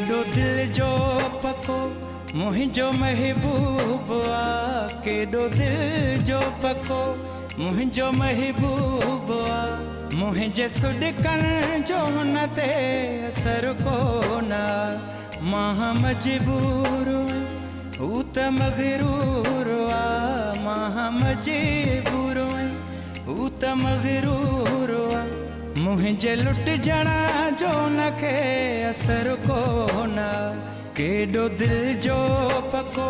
केॾो दिल जो पको मुंहिंजो महबूब आ, केॾो दिल जो पको मुंहिंजो महबूब आ। मुंहिंजे सुॾकण जो हुन ते असर कोन आ। मां मजबूर हू त मग़रूर आ, मां मजबूर हू त मग़रूर आ। मुंहिंजे लुटजण जो हुनखे असर कोन आ। केॾो दिल जो पको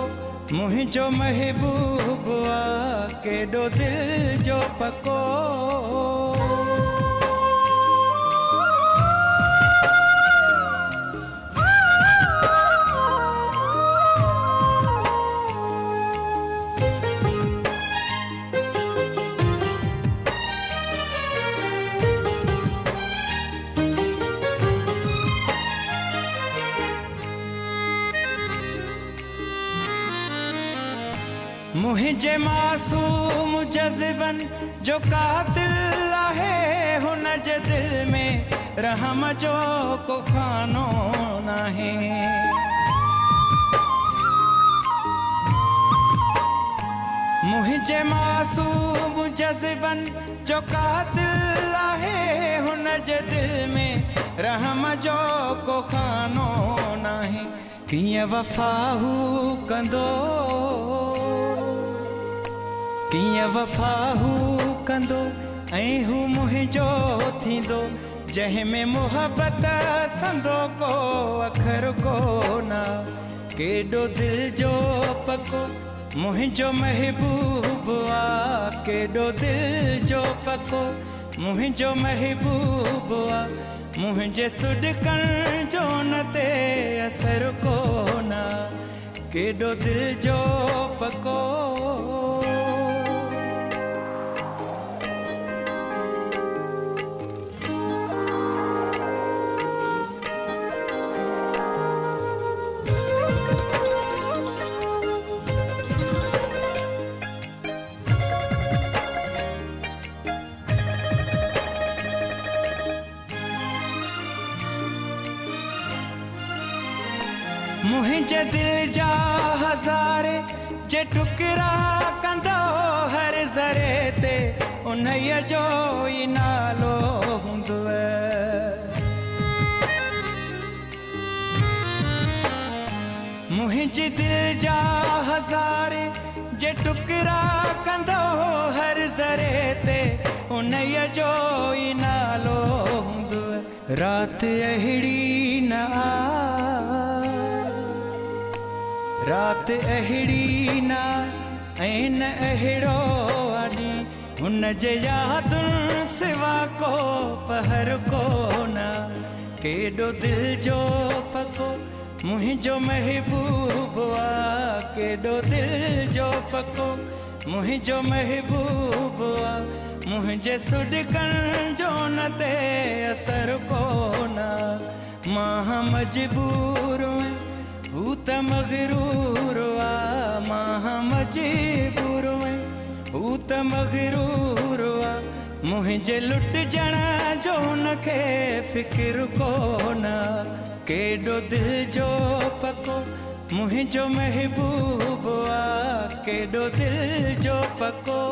मुंहिंजो महबूब आ, केॾो दिल जो पको। मुंहिंजे मासूम जज़्बन जो कातिल आहे, हुन जे दिल में रहम जो को खानो नाहे। मुंहिंजे मासूम जज़्बन जो कातिल आहे, हुन जे दिल में रहम जो को खानो नाहे। कीअं वफ़ा हू कंदो, कीअं वफ़ा हू कंदो ऐं हू मुंहिंजो थींदो, जंहिंमें मुहबत संदो को अखर कोन। केॾो दिल जो पको मुंहिंजो महबूब आ, केॾो दिल जो पको मुंहिंजो महबूब आ। मुंहिंजे सुॾकण जो न ते असर कोन, केॾो दिल जो पको। मुंहिंजे दिल जा हज़ारे जे टुकड़ा कंदो हर ज़रे ते, उन्हीअ जो ई नालो हूंदो। मुंहिंजे दिल जा हज़ारे जे टुकड़ा कंदो हर ज़रे ते, उन्हीअ जो ई नालो हूंदो। राति अहिड़ी न आ, रात अहिड़ी न ऐं न अहिड़ो आॾी, हुन जे यादुनि सिवा को पहर कोन। केॾो दिल जो पको मुंहिंजो महबूब आ, केॾो दिल जो पको मुंहिंजो महबूब आ। मुंहिंजे सुॾकण जो न ते असर कोन। मां मजबूर हू त मग़रूर आ, मां मजबूर हू त मग़रूर आ। मुंहिंजे लुटजण जो हुनखे फ़िक्र कोन। केॾो दिल जो पको मुंहिंजो महबूब आ, केॾो दिल जो पको।